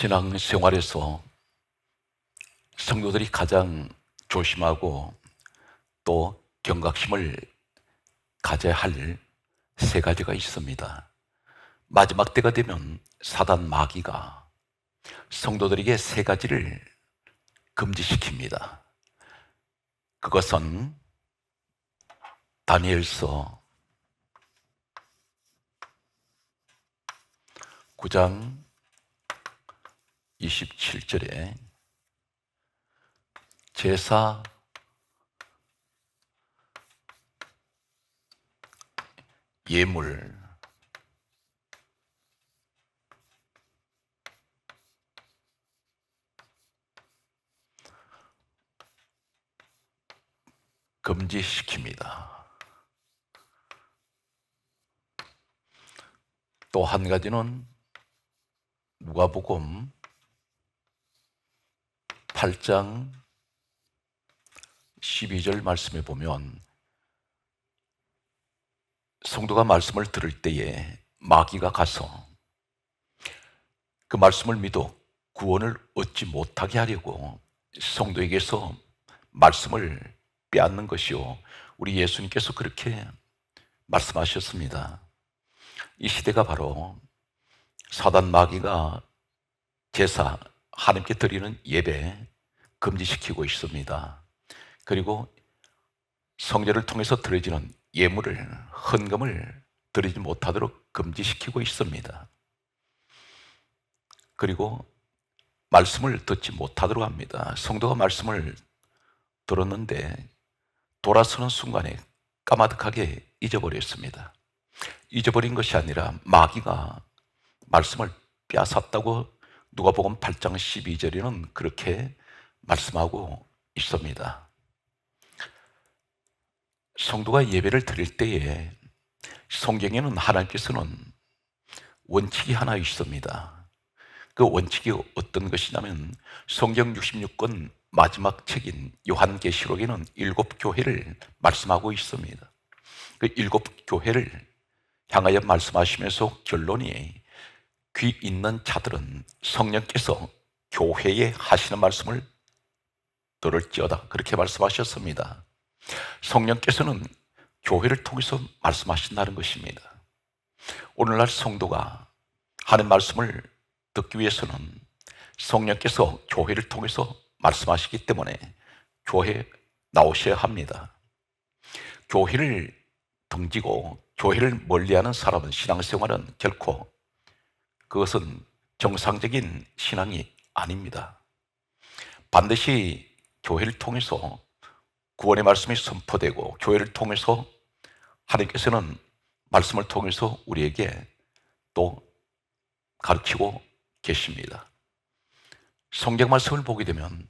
신앙생활에서 성도들이 가장 조심하고 또 경각심을 가져야 할 세 가지가 있습니다. 마지막 때가 되면 사단 마귀가 성도들에게 세 가지를 금지시킵니다. 그것은 다니엘서 9장 27절에 제사 예물 금지시킵니다. 또 한 가지는 누가복음 8장 12절 말씀에 보면 성도가 말씀을 들을 때에 마귀가 가서 그 말씀을 믿어 구원을 얻지 못하게 하려고 성도에게서 말씀을 빼앗는 것이요, 우리 예수님께서 그렇게 말씀하셨습니다. 이 시대가 바로 사단 마귀가 제사, 하나님께 드리는 예배 금지시키고 있습니다. 그리고 성전을 통해서 드려지는 예물을, 헌금을 드리지 못하도록 금지시키고 있습니다. 그리고 말씀을 듣지 못하도록 합니다. 성도가 말씀을 들었는데 돌아서는 순간에 까마득하게 잊어버렸습니다. 잊어버린 것이 아니라 마귀가 말씀을 빼앗았다고 누가복음 8장 12절에는 그렇게 말씀하고 있습니다. 성도가 예배를 드릴 때에 성경에는 하나님께서는 원칙이 하나 있습니다. 그 원칙이 어떤 것이냐면 성경 66권 마지막 책인 요한계시록에는 7교회를 말씀하고 있습니다. 그 7교회를 향하여 말씀하시면서 결론이 귀 있는 자들은 성령께서 교회에 하시는 말씀을 들을지어다, 그렇게 말씀하셨습니다. 성령께서는 교회를 통해서 말씀하신다는 것입니다. 오늘날 성도가 하는 말씀을 듣기 위해서는 성령께서 교회를 통해서 말씀하시기 때문에 교회에 나오셔야 합니다. 교회를 등지고 교회를 멀리하는 사람은, 신앙생활은 결코 그것은 정상적인 신앙이 아닙니다. 반드시 교회를 통해서 구원의 말씀이 선포되고 교회를 통해서 하나님께서는 말씀을 통해서 우리에게 또 가르치고 계십니다. 성경 말씀을 보게 되면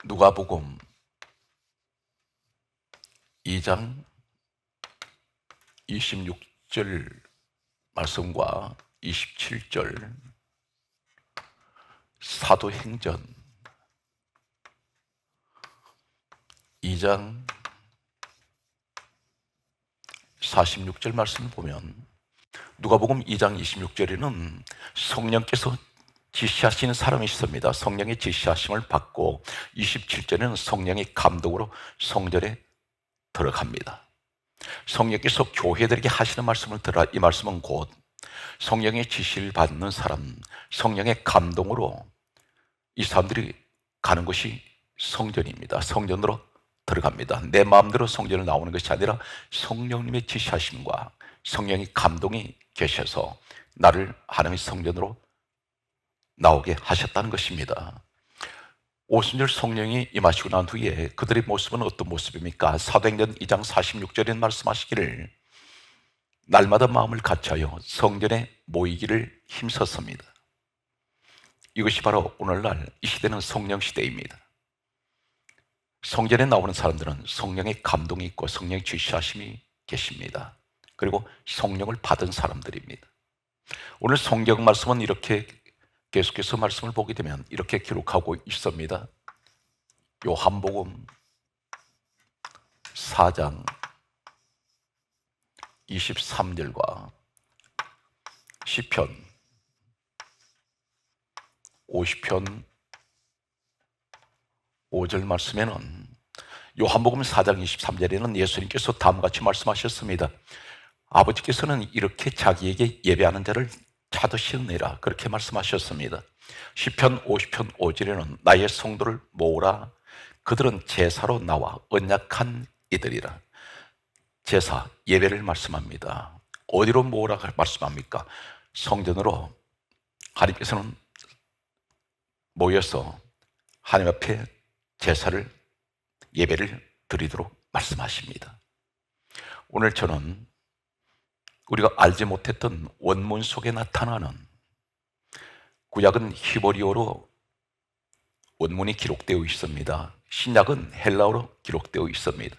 누가복음 2장 26절 말씀과 27절, 사도행전 2장 46절 말씀을 보면 누가복음 2장 26절에는 성령께서 지시하시는 사람이 있습니다. 성령의 지시하심을 받고 27절에는 성령의 감동으로 성전에 들어갑니다. 성령께서 교회들에게 하시는 말씀을 들으라. 이 말씀은 곧 성령의 지시를 받는 사람, 성령의 감동으로 이 사람들이 가는 것이 성전입니다. 성전으로 들어갑니다. 내 마음대로 성전을 나오는 것이 아니라 성령님의 지시하심과 성령의 감동이 계셔서 나를 하나님의 성전으로 나오게 하셨다는 것입니다. 오순절 성령이 임하시고 난 후에 그들의 모습은 어떤 모습입니까? 사도행전 2장 46절에 말씀하시기를 날마다 마음을 같이하여 성전에 모이기를 힘썼습니다. 이것이 바로 오늘날 이 시대는 성령 시대입니다. 성전에 나오는 사람들은 성령의 감동이 있고 성령의 지시하심이 계십니다. 그리고 성령을 받은 사람들입니다. 오늘 성경 말씀은 이렇게 계속해서 말씀을 보게 되면 이렇게 기록하고 있습니다. 요한복음 4장 23절과 시편 50편 5절 말씀에는 요한복음 4장 23절에는 예수님께서 다음과 같이 말씀하셨습니다. 아버지께서는 이렇게 자기에게 예배하는 자를 찾으시느니라 그렇게 말씀하셨습니다. 시편 50편 5절에는 나의 성도를 모으라 그들은 제사로 나와 언약한 이들이라. 제사, 예배를 말씀합니다. 어디로 모으라 말씀합니까? 성전으로 하나님께서는 모여서 하나님 앞에 제사를 예배를 드리도록 말씀하십니다. 오늘 저는 우리가 알지 못했던 원문 속에 나타나는 구약은 히브리어로 원문이 기록되어 있습니다. 신약은 헬라어로 기록되어 있습니다.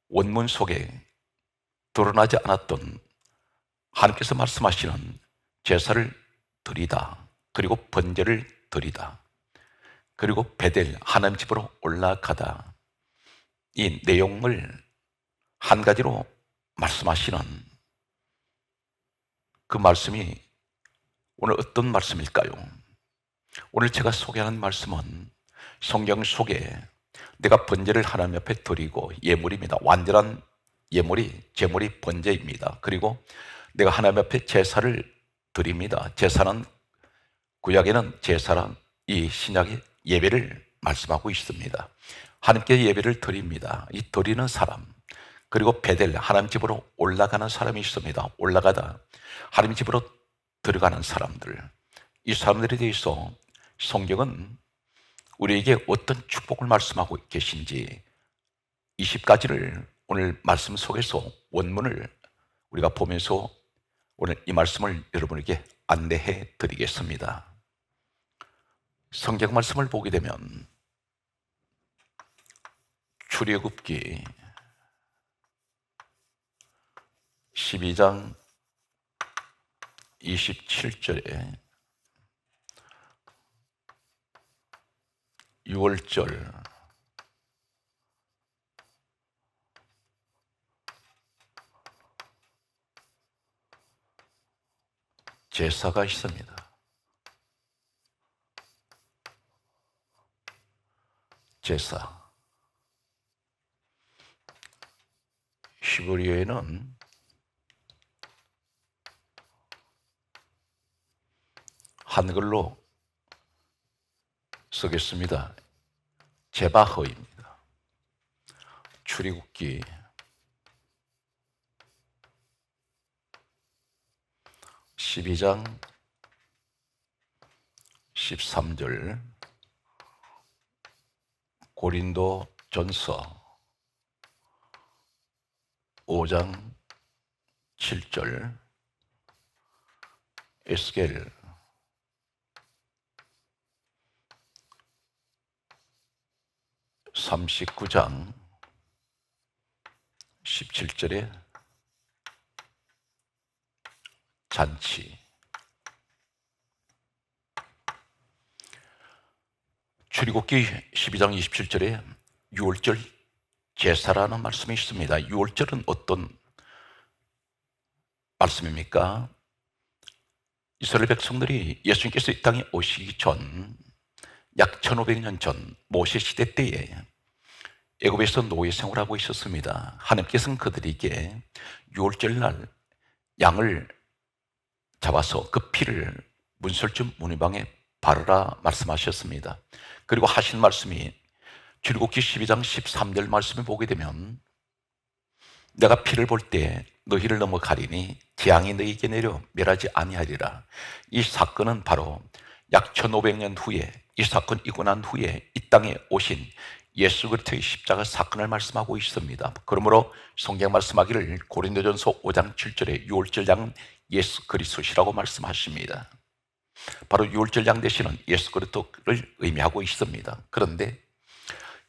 원문 속에 드러나지 않았던 하나님께서 말씀하시는 제사를 드리다, 그리고 번제를 드리다, 그리고 베델 하나님 집으로 올라가다, 이 내용을 한 가지로 말씀하시는 그 말씀이 오늘 어떤 말씀일까요? 오늘 제가 소개하는 말씀은 성경 속에 내가 번제를 하나님 앞에 드리고 예물입니다. 완전한 예물이 제물이 번제입니다. 그리고 내가 하나님 앞에 제사를 드립니다. 제사는 구약에는 제사란 이 신약의 예배를 말씀하고 있습니다. 하나님께 예배를 드립니다. 이 드리는 사람, 그리고 베델 하나님 집으로 올라가는 사람이 있습니다. 올라가다 하나님 집으로 들어가는 사람들, 이 사람들에 대해서 성경은 우리에게 어떤 축복을 말씀하고 계신지 20가지를 오늘 말씀 속에서 원문을 우리가 보면서 오늘 이 말씀을 여러분에게 안내해 드리겠습니다. 성경 말씀을 보게 되면 출애굽기 12장 27절에 6월절 제사가 있습니다. 제사. 히브리어에는 한글로 쓰겠습니다. 제바흐입니다. 출애굽기 12장 13절, 고린도 전서 5장 7절, 에스겔 39장 17절에 잔치. 출애굽기 12장 27절에 유월절 제사라는 말씀이 있습니다. 유월절은 어떤 말씀입니까? 이스라엘 백성들이 예수님께서 이 땅에 오시기 전 약 1500년 전 모세 시대 때에 애굽에서 노예 생활하고 있었습니다. 하나님께서는 그들에게 유월절 날 양을 잡아서 그 피를 문설주 문휘방에 바르라 말씀하셨습니다. 그리고 하신 말씀이 출애굽기 12장 13절 말씀을 보게 되면 내가 피를 볼 때 너희를 넘어가리니 재앙이 너희에게 내려 멸하지 아니하리라. 이 사건은 바로 약 1500년 후에, 이 사건 있고 난 후에 이 땅에 오신 예수 그리스도의 십자가 사건을 말씀하고 있습니다. 그러므로 성경 말씀하기를 고린도전서 5장 7절에 유월절 양은 예수 그리스도시라고 말씀하십니다. 바로 유월절 양 대신은 예수 그리스도를 의미하고 있습니다. 그런데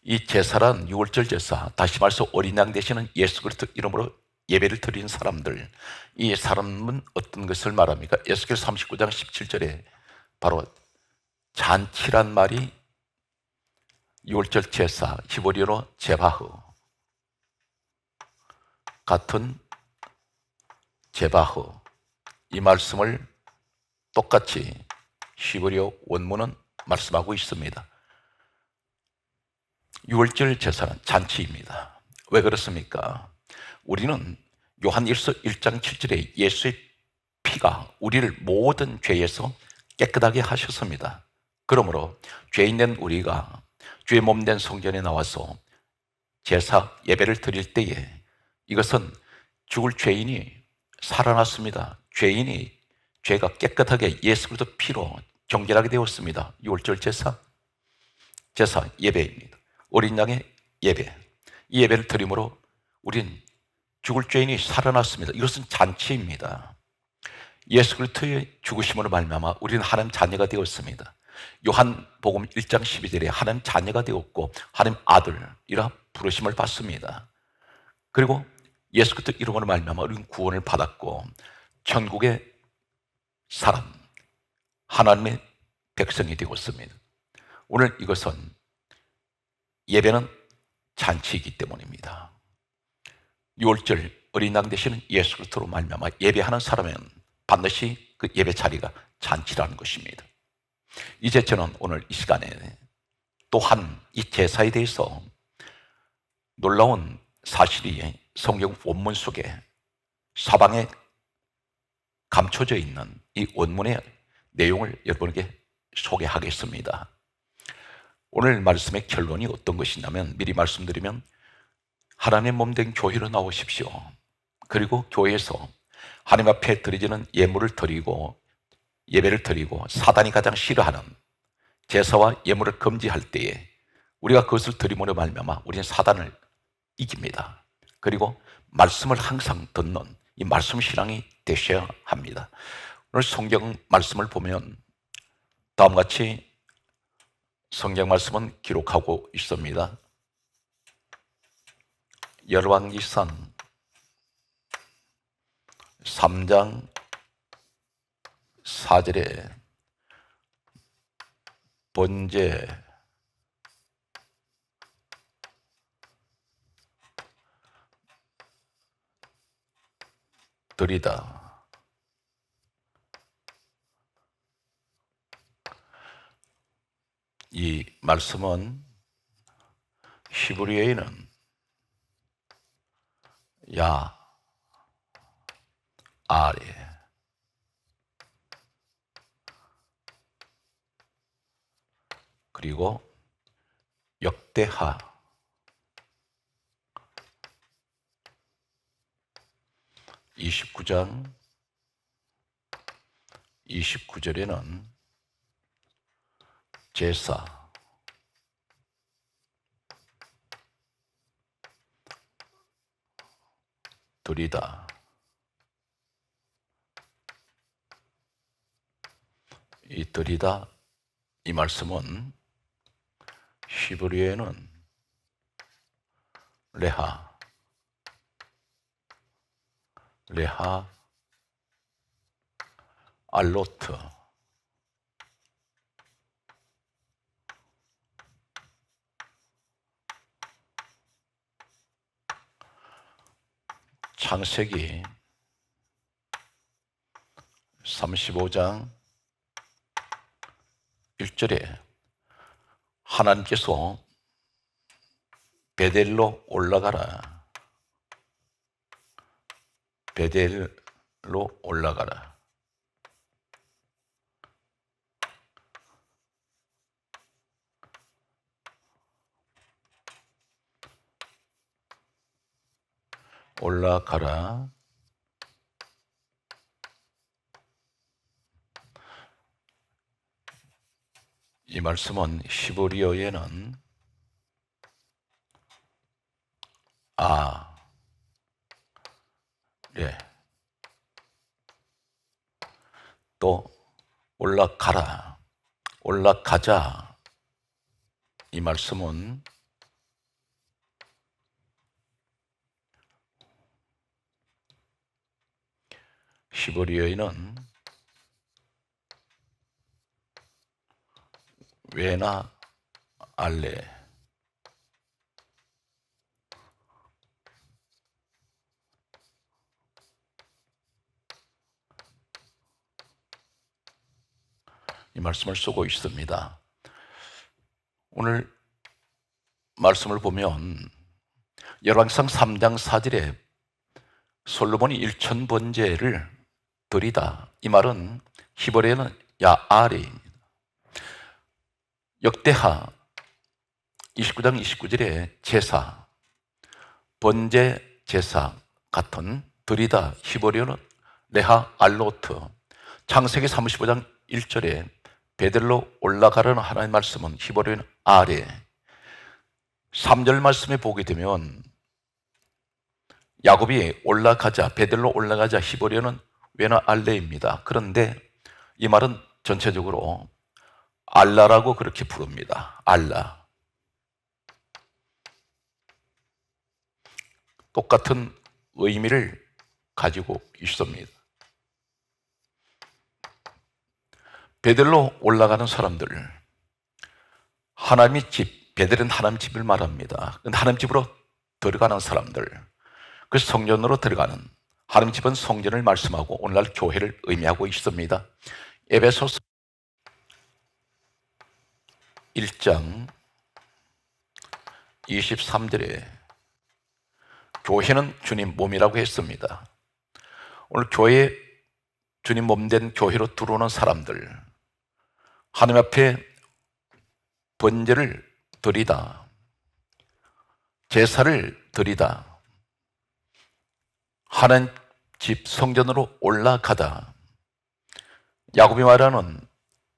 이 제사란 유월절 제사, 다시 말해서 어린 양 대신은 예수 그리스도 이름으로 예배를 드리는 사람들, 이 사람은 어떤 것을 말합니까? 에스겔 39장 17절에 바로 잔치란 말이 유월절 제사, 히브리어로 제바흐, 같은 제바흐, 이 말씀을 똑같이 히브리어 원문은 말씀하고 있습니다. 유월절 제사는 잔치입니다. 왜 그렇습니까? 우리는 요한일서 1장 7절에 예수의 피가 우리를 모든 죄에서 깨끗하게 하셨습니다. 그러므로 죄인된 우리가 주의 몸된 성전에 나와서 제사 예배를 드릴 때에 이것은 죽을 죄인이 살아났습니다. 죄인이 죄가 깨끗하게 예수 그리스도 피로 정결하게 되었습니다. 유월절 제사 예배입니다. 어린 양의 예배, 이 예배를 드림으로 우린 죽을 죄인이 살아났습니다. 이것은 잔치입니다. 예수 그리스도의 죽으심으로 말미암아 우리는 하나님 자녀가 되었습니다. 요한복음 1장 12절에 하나님 자녀가 되었고 하나님 아들이라 부르심을 받습니다. 그리고 예수 그리스도 이름으로 말미암아 우리는 구원을 받았고 천국의 사람, 하나님의 백성이 되었습니다. 오늘 이것은 예배는 잔치이기 때문입니다. 유월절 어린 양 되시는 예수 그리스도로 말미암아 예배하는 사람은 반드시 그 예배 자리가 잔치라는 것입니다. 이제 저는 오늘 이 시간에 또한 이 제사에 대해서 놀라운 사실이 성경 원문 속에 사방에 감춰져 있는 이 원문의 내용을 여러분에게 소개하겠습니다. 오늘 말씀의 결론이 어떤 것이냐면 미리 말씀드리면 하나님의 몸된 교회로 나오십시오. 그리고 교회에서 하나님 앞에 드리지는 예물을 드리고 예배를 드리고 사단이 가장 싫어하는 제사와 예물을 금지할 때에 우리가 그것을 드림으로 말미암아 우리는 사단을 이깁니다. 그리고 말씀을 항상 듣는 이 말씀 신앙이 되셔야 합니다. 오늘 성경 말씀을 보면 다음과 같이 성경 말씀은 기록하고 있습니다. 열왕기상 3장 4절에 번제 드리다. 이 말씀은 히브리어에는 야, 아레, 그리고 역대하, 29장 29절에는 제사, 드리다. 이 드리다 이 말씀은 히브리어에는 레하 알로트 창세기 35장 1절에 하나님께서 베델로 올라가라. 베델로 올라가라. 올라가라. 이 말씀은 히브리어에는 네. 또 올라가라, 올라가자. 이 말씀은 히브리어에는 외나 알레, 이 말씀을 쓰고 있습니다. 오늘 말씀을 보면 열왕기상 3장 4절에 솔로몬이 일천 번제를 드리다, 이 말은 히브리어는 야아레입니다. 역대하 29장 29절에 제사, 번제 제사 같은 드리다, 히브리어는 레하 알로트, 창세기 35장 1절에 베들로 올라가라는 하나님의 말씀은 히브리어는 아레. 3절 말씀에 보게 되면 야곱이 올라가자, 베들로 올라가자, 히브리어는 웨나 알레입니다. 그런데 이 말은 전체적으로 알라라고 그렇게 부릅니다. 알라. 똑같은 의미를 가지고 있습니다. 베들로 올라가는 사람들, 하나님의 집, 베델은 하나님 집을 말합니다. 하나님 집으로 들어가는 사람들, 그 성전으로 들어가는, 하나님 집은 성전을 말씀하고 오늘날 교회를 의미하고 있습니다. 에베소서 1장 23절에 교회는 주님 몸이라고 했습니다. 오늘 교회에 주님 몸된 교회로 들어오는 사람들, 하나님 앞에 번제를 드리다, 제사를 드리다, 하나님 집 성전으로 올라가다, 야곱이 말하는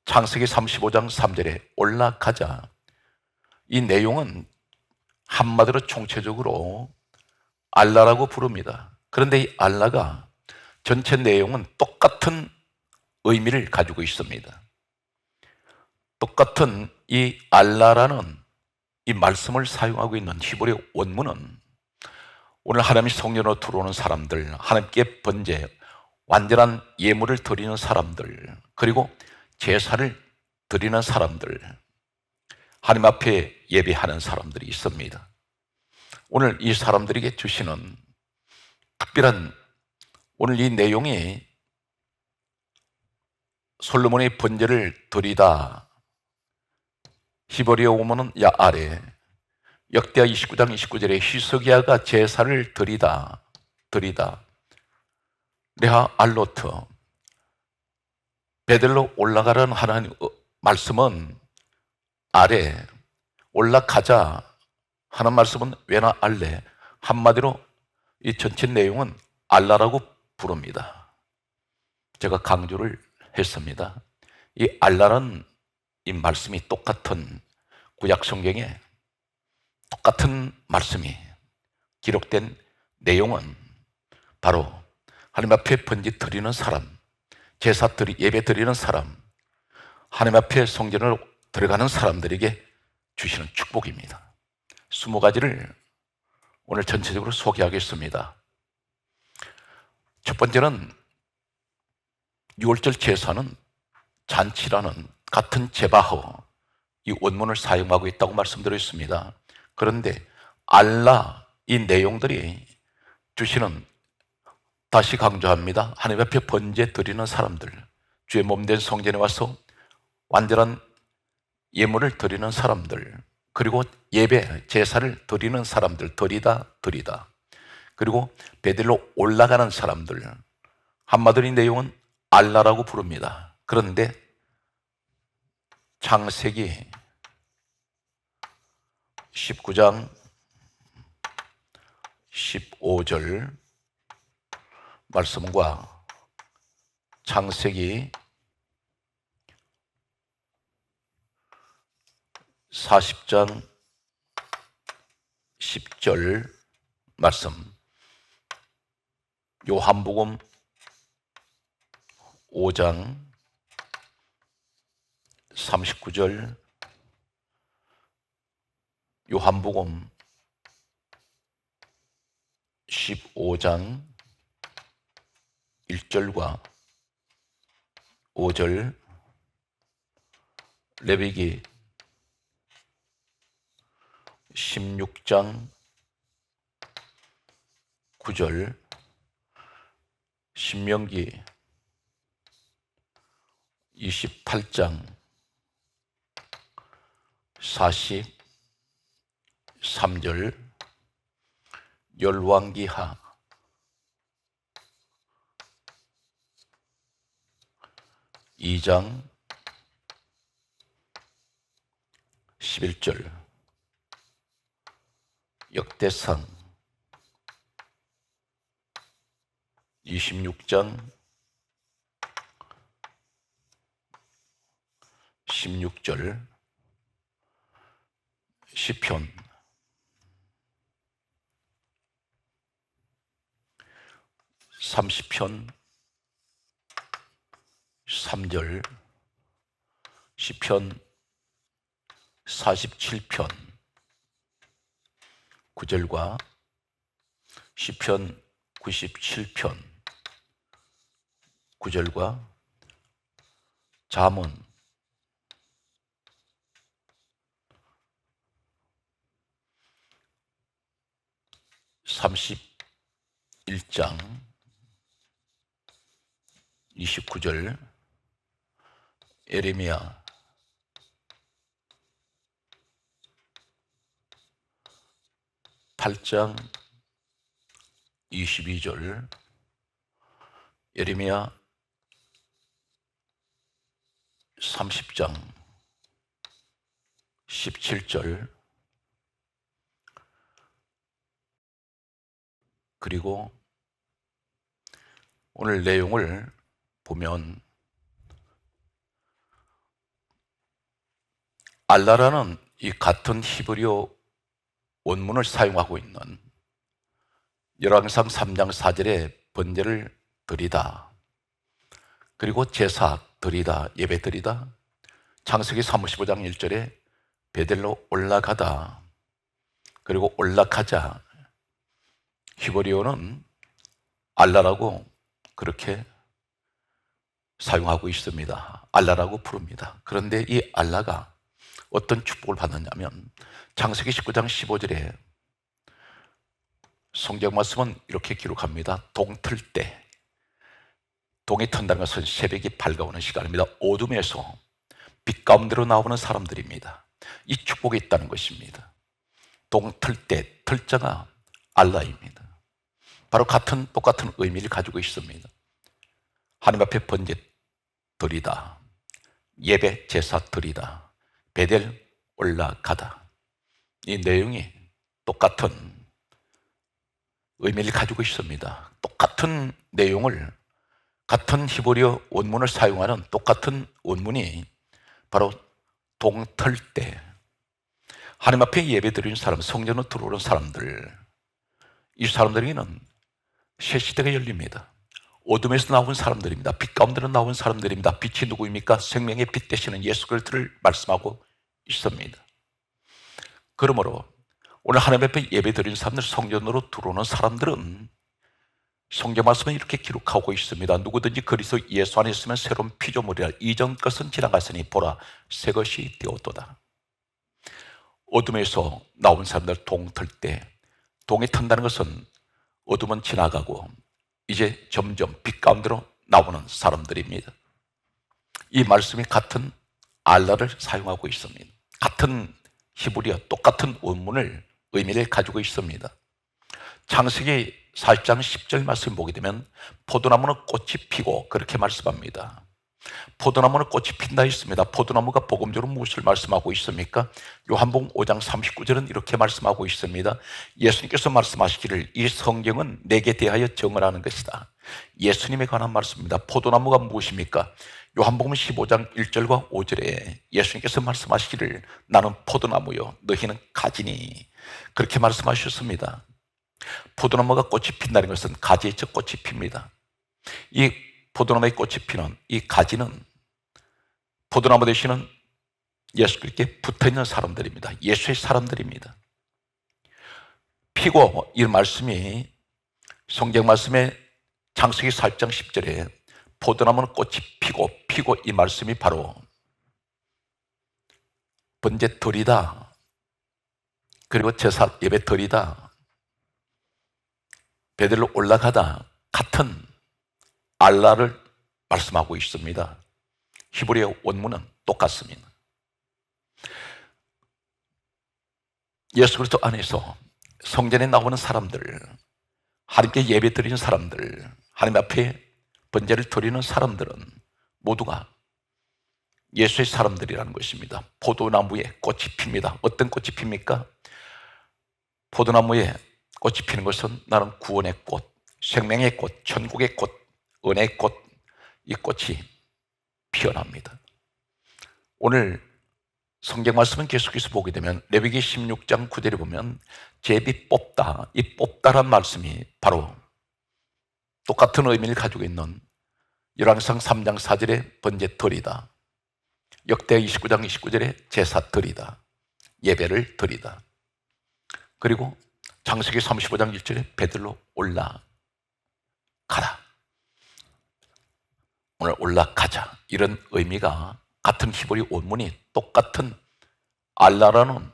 창세기 35장 3절에 올라가자, 이 내용은 한마디로 총체적으로 알라라고 부릅니다. 그런데 이 알라가 전체 내용은 똑같은 의미를 가지고 있습니다. 똑같은 이 알라라는 이 말씀을 사용하고 있는 히브리 원문은 오늘 하나님의 성전으로 들어오는 사람들, 하나님께 번제, 완전한 예물을 드리는 사람들, 그리고 제사를 드리는 사람들, 하나님 앞에 예배하는 사람들이 있습니다. 오늘 이 사람들에게 주시는 특별한, 오늘 이 내용이 솔로몬의 번제를 드리다, 히브리어 원문은 야아레, 역대하 29장 29절에 히스기야가 제사를 드리다, 레하 알로트, 베들로 올라가라는 하나님 말씀은 아래, 올라가자 하는 말씀은 웨나 알레, 한마디로 이 전체 내용은 알라라고 부릅니다. 제가 강조를 했습니다. 이 알라는 이 말씀이 똑같은 구약 성경에 똑같은 말씀이 기록된 내용은 바로 하나님 앞에 번제 드리는 사람, 제사 예배 드리는 사람, 하나님 앞에 성전으로 들어가는 사람들에게 주시는 축복입니다. 20가지를 오늘 전체적으로 소개하겠습니다. 첫 번째는 6월절 제사는 잔치라는 같은 제바허, 이 원문을 사용하고 있다고 말씀드렸습니다. 그런데 알라, 이 내용들이 주시는, 다시 강조합니다, 하나님 앞에 번제 드리는 사람들, 주의 몸된 성전에 와서 완전한 예물을 드리는 사람들, 그리고 예배, 제사를 드리는 사람들, 드리다, 그리고 베들로 올라가는 사람들, 한마디로 이 내용은 알라라고 부릅니다. 그런데 창세기 19장 15절 말씀과 창세기 40장 10절 말씀, 요한복음 5장 39절, 요한복음 15장 1절과 5절, 레위기 16장 9절, 신명기 28장 43절 열왕기하 2장 11절 역대상 26장 16절 시편 30편 3절 시편 47편 9절과 시편 97편 9절과 잠언 31장 29절 예레미야 8장 22절 예레미야 30장 17절 그리고 오늘 내용을 보면 알라라는 이 같은 히브리어 원문을 사용하고 있는 열왕기상 3장 4절에 번제를 드리다, 그리고 제사 드리다, 예배 드리다, 창세기 35장 1절에 베델로 올라가다, 그리고 올라가자, 히브리어는 알라라고 그렇게 사용하고 있습니다. 알라라고 부릅니다. 그런데 이 알라가 어떤 축복을 받느냐면 창세기 19장 15절에 성경 말씀은 이렇게 기록합니다. 동틀 때, 동이 튼다는 것은 새벽이 밝아오는 시간입니다. 어둠에서 빛 가운데로 나오는 사람들입니다. 이 축복이 있다는 것입니다. 동틀 때, 틀자가 알라입니다. 바로 똑같은 의미를 가지고 있습니다. 하나님 앞에 번제 드리다, 예배 제사 드리다, 베델 올라가다, 이 내용이 똑같은 의미를 가지고 있습니다. 똑같은 내용을, 같은 히브리어 원문을 사용하는 똑같은 원문이 바로 동틀 때, 하나님 앞에 예배 드리는 사람, 성전으로 들어오는 사람들, 이 사람들에게는 새 시대가 열립니다. 어둠에서 나온 사람들입니다. 빛 가운데로 나온 사람들입니다. 빛이 누구입니까? 생명의 빛 되시는 예수 그리스도를 말씀하고 있습니다. 그러므로 오늘 하나님 앞에 예배 드리는 사람들, 성전으로 들어오는 사람들은 성경 말씀은 이렇게 기록하고 있습니다. 누구든지 그리스도 예수 안에 있으면 새로운 피조물이라, 이전 것은 지나갔으니 보라 새 것이 되었도다. 어둠에서 나온 사람들 동틀 때, 동이 튼다는 것은 어둠은 지나가고 이제 점점 빛 가운데로 나오는 사람들입니다. 이 말씀이 같은 알라를 사용하고 있습니다. 같은 히브리어, 똑같은 원문을, 의미를 가지고 있습니다. 창세기 40장 10절 말씀 보게 되면 포도나무는 꽃이 피고, 그렇게 말씀합니다. 포도나무는 꽃이 핀다 했습니다. 포도나무가 복음적으로 무엇을 말씀하고 있습니까? 요한복음 5장 39절은 이렇게 말씀하고 있습니다. 예수님께서 말씀하시기를 이 성경은 내게 대하여 정언하는 것이다. 예수님에 관한 말씀입니다. 포도나무가 무엇입니까? 요한복음 15장 1절과 5절에 예수님께서 말씀하시기를 나는 포도나무요 너희는 가지니, 그렇게 말씀하셨습니다. 포도나무가 꽃이 핀다는 것은 가지에서 꽃이 핍니다. 이 포도나무의 꽃이 피는 이 가지는 포도나무 되시는 예수께 붙어있는 사람들입니다. 예수의 사람들입니다. 피고, 이 말씀이 성경 말씀에 창세기 4장 10절에 포도나무는 꽃이 피고 이 말씀이 바로 번제 드리다, 그리고 제사 예배 드리다, 베델로 올라가다, 같은 알라를 말씀하고 있습니다. 히브리어 원문은 똑같습니다. 예수 그리스도 안에서 성전에 나오는 사람들, 하나님께 예배 드리는 사람들, 하나님 앞에 번제를 드리는 사람들은 모두가 예수의 사람들이라는 것입니다. 포도나무에 꽃이 핍니다. 어떤 꽃이 핍니까? 포도나무에 꽃이 피는 것은 나는 구원의 꽃, 생명의 꽃, 천국의 꽃, 은혜의 꽃, 이 꽃이 피어납니다. 오늘 성경 말씀은 계속해서 보게 되면 레위기 16장 9절에 보면 제비 뽑다, 이 뽑다란 말씀이 바로 똑같은 의미를 가지고 있는 열왕기상 3장 4절에 번제 드리다, 역대 29장 29절에 제사 드리다, 예배를 드리다, 그리고 창세기 35장 1절에 베들로 올라가라, 오늘 올라가자, 이런 의미가 같은 히브리 원문이 똑같은 알라라는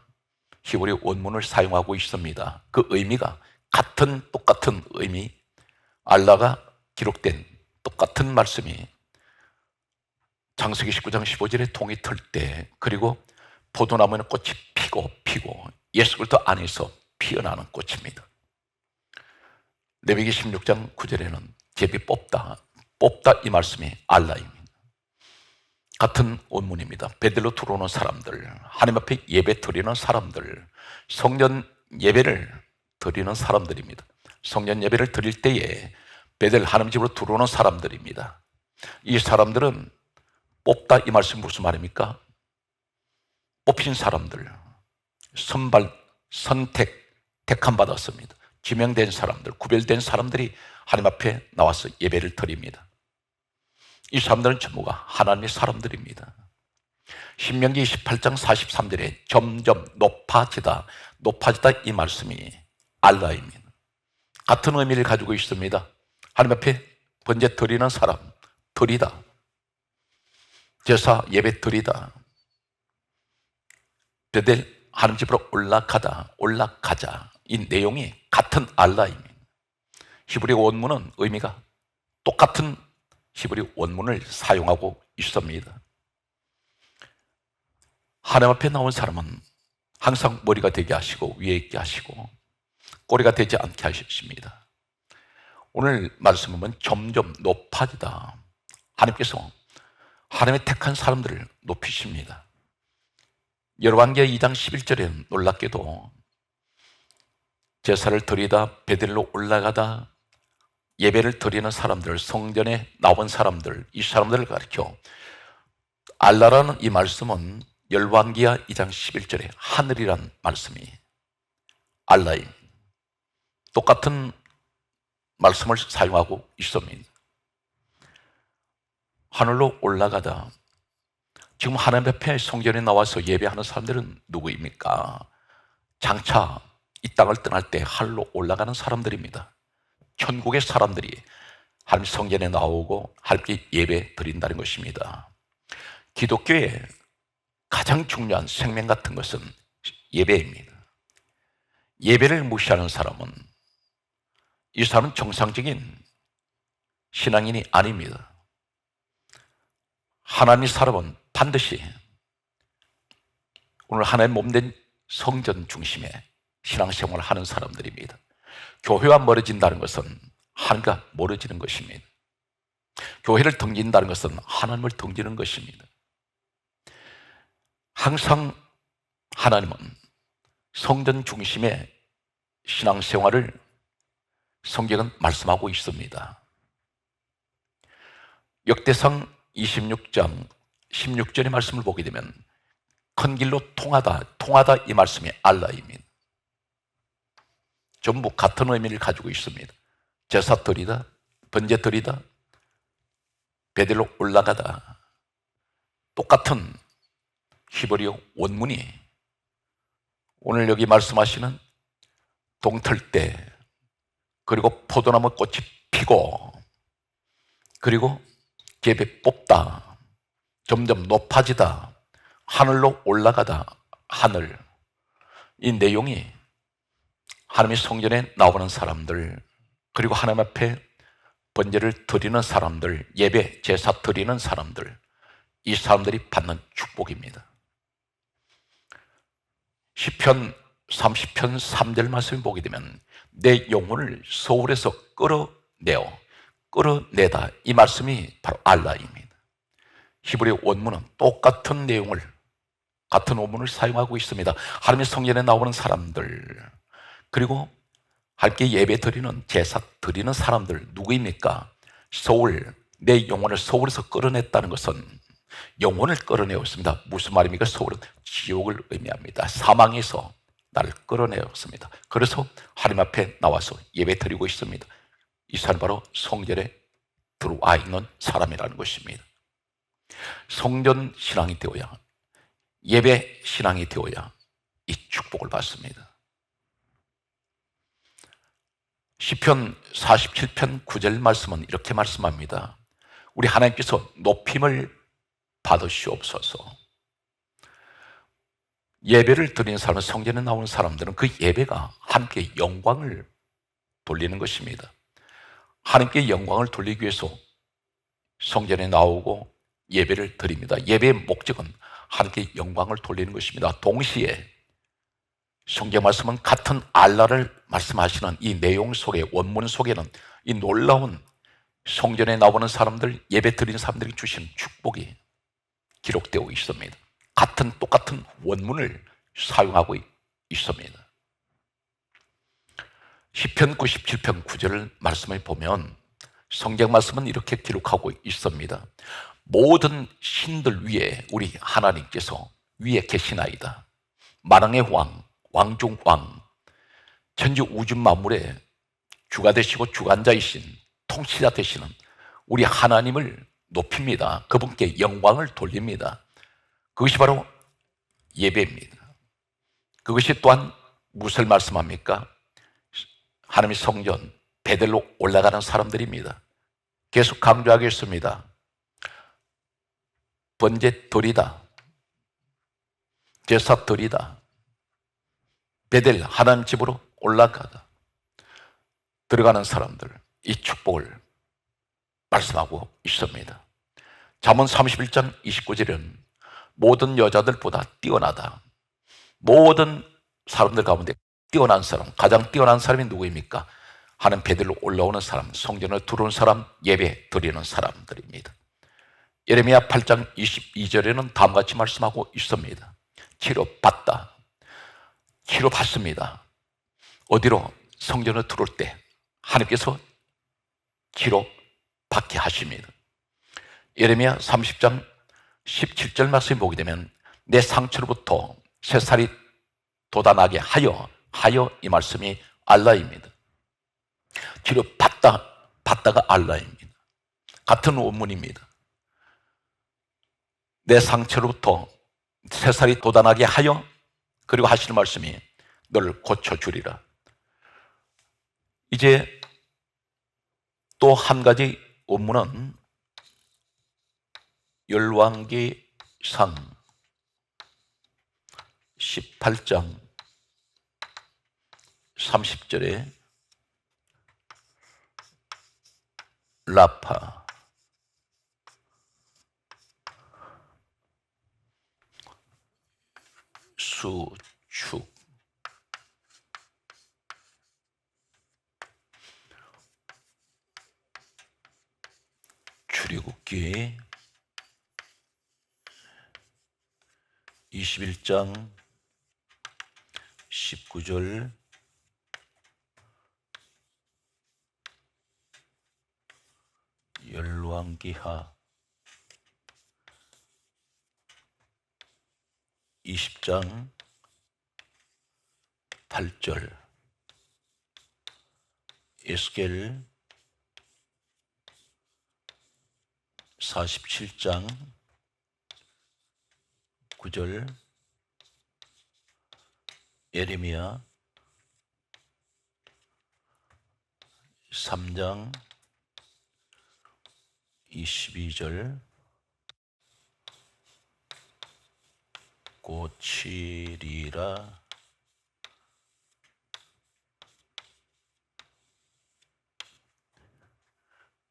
히브리 원문을 사용하고 있습니다. 그 의미가 같은 똑같은 의미, 알라가 기록된 똑같은 말씀이 창세기 19장 15절에 동이 틀 때, 그리고 포도나무에는 꽃이 피고 예수 그리스도 안에서 피어나는 꽃입니다. 레위기 16장 9절에는 제비 뽑다 이 말씀이 알라입니다. 같은 원문입니다. 베들로 들어오는 사람들, 하나님 앞에 예배 드리는 사람들, 성전 예배를 드리는 사람들입니다. 성전 예배를 드릴 때에 베들 하나님 집으로 들어오는 사람들입니다. 이 사람들은 뽑다 이 말씀이 무슨 말입니까? 뽑힌 사람들, 택함 받았습니다. 지명된 사람들, 구별된 사람들이 하나님 앞에 나와서 예배를 드립니다. 이 사람들은 전부가 하나님의 사람들입니다. 신명기 28장 43절에 점점 높아지다 이 말씀이 알라입니다. 같은 의미를 가지고 있습니다. 하나님 앞에 번제 드리는 사람, 드리다, 제사 예배 드리다, 베델 하나님 집으로 올라가자, 이 내용이 같은 알라입니다. 히브리 원문은 의미가 똑같은 히브리 원문을 사용하고 있습니다. 하나님 앞에 나온 사람은 항상 머리가 되게 하시고 위에 있게 하시고 꼬리가 되지 않게 하십니다. 오늘 말씀을 보면 점점 높아지다, 하나님께서 하나님의 택한 사람들을 높이십니다. 열왕기하 2장 11절에 놀랍게도 제사를 드리다, 베델로 올라가다, 예배를 드리는 사람들, 성전에 나온 사람들, 이 사람들을 가리켜 알라라는 이 말씀은 열왕기하 2장 11절에 하늘이란 말씀이 알라임, 똑같은 말씀을 사용하고 있습니다. 하늘로 올라가다, 지금 하나님 앞에 성전에 나와서 예배하는 사람들은 누구입니까? 장차 이 땅을 떠날 때 하늘로 올라가는 사람들입니다. 천국의 사람들이 하나님 성전에 나오고 하나님께 예배 드린다는 것입니다. 기독교의 가장 중요한 생명 같은 것은 예배입니다. 예배를 무시하는 사람은 이 사람은 정상적인 신앙인이 아닙니다. 하나님의 사람은 반드시 오늘 하나님 몸된 성전 중심의 신앙생활을 하는 사람들입니다. 교회와 멀어진다는 것은 하나님과 멀어지는 것입니다. 교회를 등진다는 것은 하나님을 등지는 것입니다. 항상 하나님은 성전 중심의 신앙생활을 성경은 말씀하고 있습니다. 역대상 26장 16절의 말씀을 보게 되면 큰 길로 통하다 이 말씀이 알라입니다. 전부 같은 의미를 가지고 있습니다. 제사 드리다, 번제 드리다, 베델로 올라가다, 똑같은 히브리어 원문이 오늘 여기 말씀하시는 동틀 때, 그리고 포도나무 꽃이 피고, 그리고 제비 뽑다, 점점 높아지다, 하늘로 올라가다, 하늘, 이 내용이 하나님의 성전에 나오는 사람들, 그리고 하나님 앞에 번제를 드리는 사람들, 예배, 제사 드리는 사람들, 이 사람들이 받는 축복입니다. 시편 30편 3절 말씀을 보게 되면 내 영혼을 소울에서 끌어내다, 이 말씀이 바로 알라입니다. 히브리 원문은 똑같은 내용을, 같은 원문을 사용하고 있습니다. 하나님의 성전에 나오는 사람들, 그리고 하나님께 예배 드리는, 제사 드리는 사람들 누구입니까? 내 영혼을 소울에서 끌어냈다는 것은 영혼을 끌어내었습니다. 무슨 말입니까? 소울은 지옥을 의미합니다. 사망에서 나를 끌어내었습니다. 그래서 하나님 앞에 나와서 예배 드리고 있습니다. 이 사람 바로 성전에 들어와 있는 사람이라는 것입니다. 성전 신앙이 되어야, 예배 신앙이 되어야 이 축복을 받습니다. 시편 47편 9절 말씀은 이렇게 말씀합니다. 우리 하나님께서 높임을 받으시옵소서. 예배를 드리는 사람은, 성전에 나오는 사람들은 그 예배가 하나님께 영광을 돌리는 것입니다. 하나님께 영광을 돌리기 위해서 성전에 나오고 예배를 드립니다. 예배의 목적은 하나님께 영광을 돌리는 것입니다. 동시에 성경 말씀은 같은 알라를 말씀하시는 이 내용 속에, 원문 속에는 이 놀라운 성전에 나오는 사람들, 예배 드리는 사람들이 주신 축복이 기록되어 있습니다. 똑같은 원문을 사용하고 있습니다. 시편 97편 9절 말씀을 보면 성경 말씀은 이렇게 기록하고 있습니다. 모든 신들 위에 우리 하나님께서 위에 계시나이다. 만왕의 왕, 왕중 왕, 천지 우주 만물의 주가 되시고 주관자이신, 통치자 되시는 우리 하나님을 높입니다. 그분께 영광을 돌립니다. 그것이 바로 예배입니다. 그것이 또한 무엇을 말씀합니까? 하나님의 성전, 베델로 올라가는 사람들입니다. 계속 강조하겠습니다. 번제 드리다, 제사 드리다, 베델 하나님 집으로 올라가다, 들어가는 사람들, 이 축복을 말씀하고 있습니다. 잠언 31장 29절은 모든 여자들보다 뛰어나다. 모든 사람들 가운데 뛰어난 사람, 가장 뛰어난 사람이 누구입니까? 하나님 베들로 올라오는 사람, 성전을 들어오는 사람, 예배 드리는 사람들입니다. 예레미야 8장 22절에는 다음같이 말씀하고 있습니다. 치료받다, 치료받습니다. 어디로? 성전을 들어올 때 하나님께서 치료받게 하십니다. 예레미야 30장 17절 말씀을 보게 되면 내 상처로부터 새살이 돋아나게 하여, 이 말씀이 알라입니다. 받다가 알라입니다. 같은 원문입니다. 내 상처로부터 새살이 돋아나게 하여, 그리고 하시는 말씀이 너를 고쳐주리라. 이제 또 한 가지 원문은 열왕기상 18장 30절에 라파, 수축, 출애굽기 21장 19절, 열왕기하 20장 8절, 에스겔 47장 9절, 예레미야 3장 22절, 고치리라,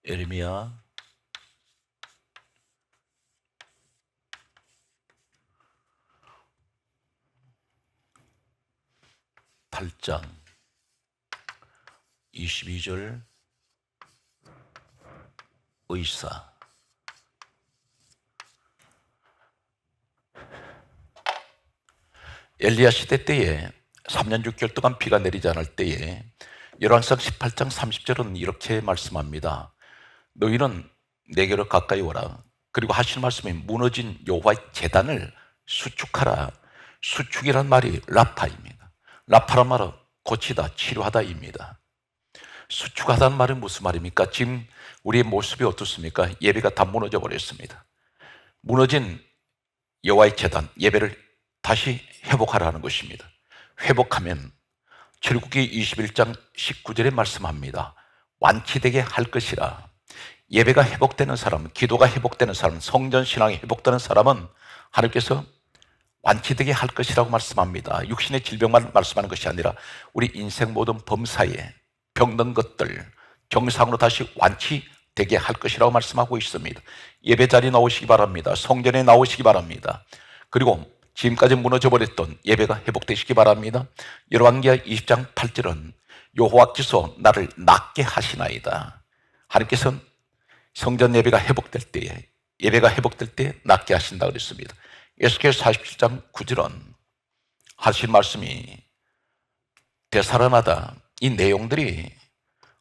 예레미야 8장 22절 의사. 엘리야 시대 때에 3년 6개월 동안 비가 내리지 않을 때에 열왕기상 18장 30절은 이렇게 말씀합니다. 너희는 내게로 가까이 오라. 그리고 하시는 말씀이 무너진 여호와의 제단을 수축하라. 수축이란 말이 라파입니다. 라파란 말은 고치다, 치료하다입니다. 수축하다는 말은 무슨 말입니까? 지금 우리의 모습이 어떻습니까? 예배가 다 무너져 버렸습니다. 무너진 여호와의 제단, 예배를 다시 회복하라는 것입니다. 회복하면 출애굽기 21장 19절에 말씀합니다. 완치되게 할 것이라. 예배가 회복되는 사람, 기도가 회복되는 사람, 성전 신앙이 회복되는 사람은 하나님께서 완치되게 할 것이라고 말씀합니다. 육신의 질병만 말씀하는 것이 아니라 우리 인생 모든 범사에 병든 것들 정상으로 다시 완치되게 할 것이라고 말씀하고 있습니다. 예배 자리에 나오시기 바랍니다. 성전에 나오시기 바랍니다. 그리고 지금까지 무너져버렸던 예배가 회복되시기 바랍니다. 열왕기하 20장 8절은 여호와께서 나를 낫게 하시나이다. 하나님께서는 성전 예배가 회복될 때에, 예배가 회복될 때 낫게 하신다 그랬습니다. 에스겔 47장 9절은 하신 말씀이 되살아나다. 이 내용들이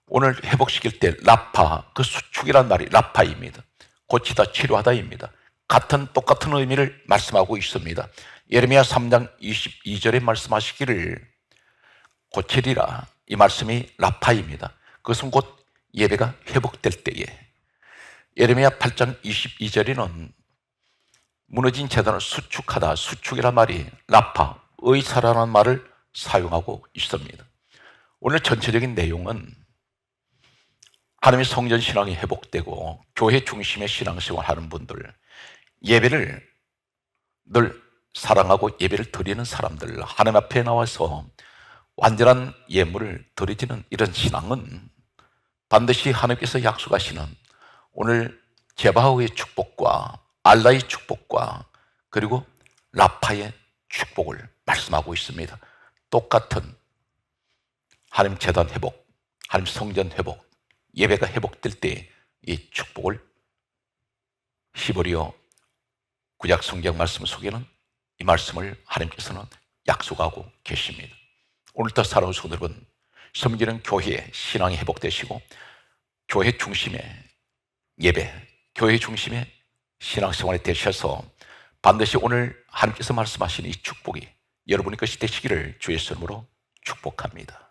오늘 회복시킬 때 라파, 그 수축이란 말이 라파입니다. 고치다, 치료하다입니다. 똑같은 의미를 말씀하고 있습니다. 예레미야 3장 22절에 말씀하시기를 고치리라. 이 말씀이 라파입니다. 그것은 곧 예배가 회복될 때에. 예레미야 8장 22절에는 무너진 제단을 수축하다, 수축이란 말이 라파, 의사라는 말을 사용하고 있습니다. 오늘 전체적인 내용은 하나님의 성전 신앙이 회복되고 교회 중심의 신앙생활 하는 분들, 예배를 늘 사랑하고 예배를 드리는 사람들, 하나님 앞에 나와서 완전한 예물을 드리지는 이런 신앙은 반드시 하나님께서 약속하시는 오늘 제바흐의 축복과 알라의 축복과 그리고 라파의 축복을 말씀하고 있습니다. 똑같은 하나님 제단 회복, 하나님 성전 회복, 예배가 회복될 때 이 축복을 히브리어 구약 성경 말씀 속에는 이 말씀을 하나님께서는 약속하고 계십니다. 오늘도 살아오신 여러분, 섬기는 교회의 신앙이 회복되시고 교회 중심의 예배, 교회 중심의 신앙생활이 되셔서 반드시 오늘 하나님께서 말씀하신 이 축복이 여러분의 것이 되시기를 주의 이름으로 축복합니다.